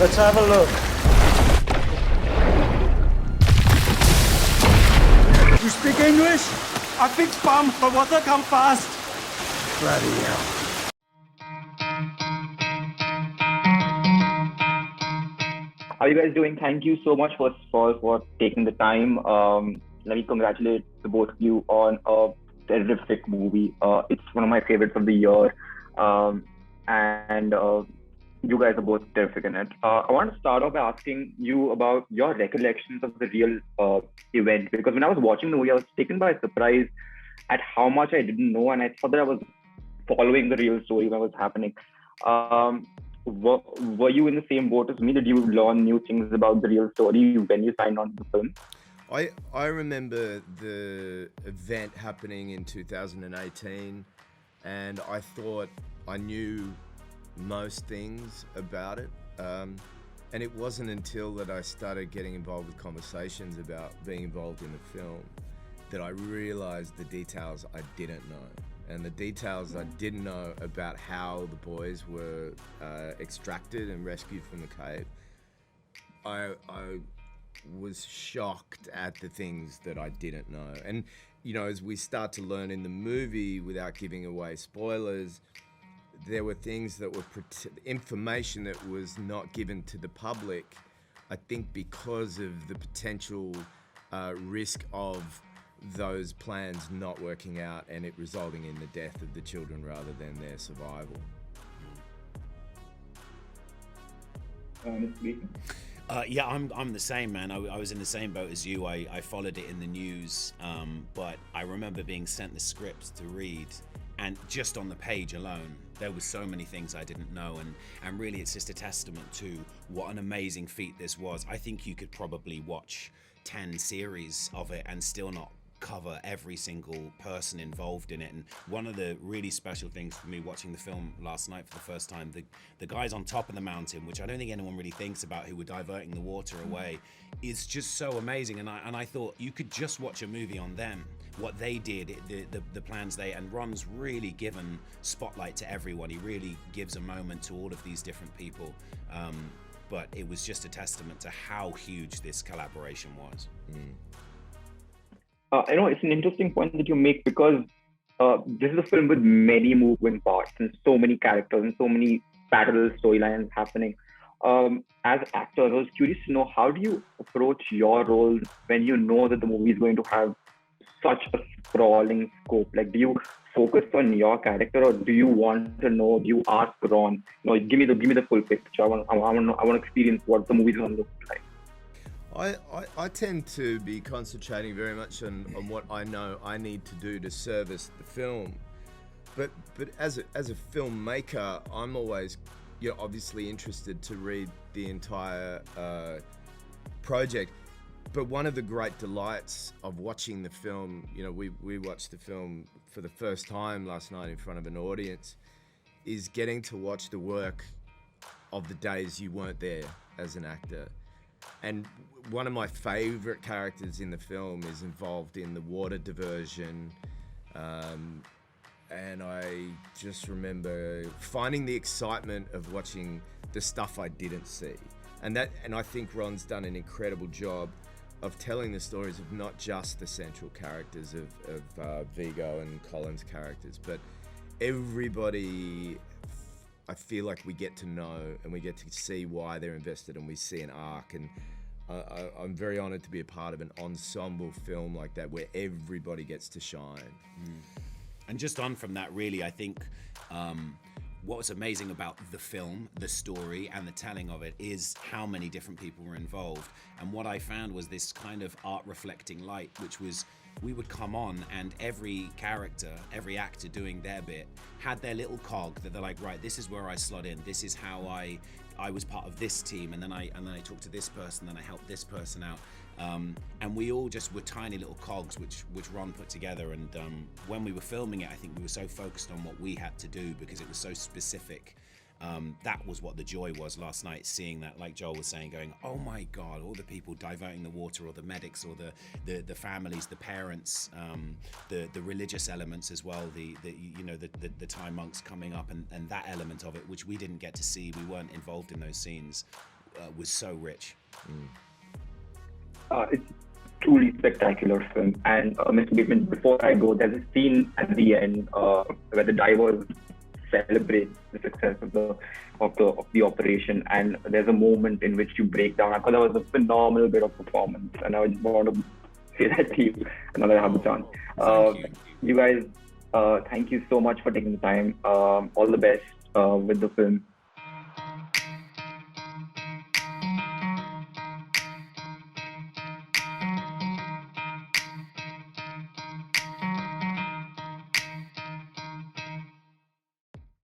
Let's have a look. You speak English? I fix pump, but water come fast. Bloody hell. How are you guys doing? Thank you so much, first of all, for taking the time. Let me congratulate the both of you on a terrific movie. It's one of my favorites of the year. And you guys are both terrific in it. I want to start off by asking you about your recollections of the real event, because when I was watching the movie, I was taken by surprise at how much I didn't know, and I thought that I was following the real story that was happening. Were you in the same boat as me? Did you learn new things about the real story when you signed on to the film? I remember the event happening in 2018, and I thought I knew most things about it. And it wasn't until that I started getting involved with conversations about being involved in the film that I realized the details I didn't know. And the details I didn't know about how the boys were extracted and rescued from the cave, I was shocked at the things that I didn't know. And, you know, as we start to learn in the movie, without giving away spoilers, there were things that were information that was not given to the public, I think because of the potential risk of those plans not working out and it resulting in the death of the children rather than their survival. Yeah, I'm the same, man. I was in the same boat as you. I followed it in the news, but I remember being sent the script to read, and just on the page alone, there were so many things I didn't know, and really it's just a testament to what an amazing feat this was. I think you could probably watch 10 series of it and still not cover every single person involved in it. And one of the really special things for me watching the film last night for the first time, the guys on top of the mountain, which I don't think anyone really thinks about, who were diverting the water away, is just so amazing. And I thought you could just watch a movie on them, what they did, the plans and Ron's really given spotlight to everyone. He really gives a moment to all of these different people. But it was just a testament to how huge this collaboration was. I know it's an interesting point that you make, because this is a film with many moving parts and so many characters and so many parallel storylines happening. As actors, I was curious to know, how do you approach your roles when you know that the movie is going to have such a sprawling scope? Like, do you focus on your character, or do you want to know? Do you ask Ron, give me the full picture? I want to experience what the movie is going to look like. I tend to be concentrating very much on what I know I need to do to service the film, but as a filmmaker, I'm always obviously interested to read the entire project. But one of the great delights of watching the film, we watched the film for the first time last night in front of an audience, is getting to watch the work of the days you weren't there as an actor. And one of my favorite characters in the film is involved in the water diversion. And I just remember finding the excitement of watching the stuff I didn't see. And I think Ron's done an incredible job of telling the stories of not just the central characters of Viggo and Colin's characters, but everybody. I feel like we get to know and we get to see why they're invested, and we see an arc. And I'm very honored to be a part of an ensemble film like that, where everybody gets to shine. And just on from that, really, I think what was amazing about the film, the story, and the telling of it is how many different people were involved. And what I found was this kind of art reflecting light, which was, we would come on and every character, every actor doing their bit had their little cog that they're like, right, this is where I slot in. This is how I was part of this team, and then I talked to this person, then I helped this person out. And we all just were tiny little cogs which Ron put together. And when we were filming it, I think we were so focused on what we had to do because it was so specific. That was what the joy was last night, seeing that, like Joel was saying, going, oh my God, all the people diverting the water, or the medics, or the families, the parents, the religious elements as well, the Thai monks coming up, and that element of it, which we didn't get to see. We weren't involved in those scenes. was so rich. It's truly spectacular film. And Mr. Bateman, before I go, there's a scene at the end where the divers celebrate the success of the operation, and there's a moment in which you break down. I thought that was a phenomenal bit of performance, and I just want to say that to you now that I have the chance. You guys, thank you so much for taking the time. All the best with the film.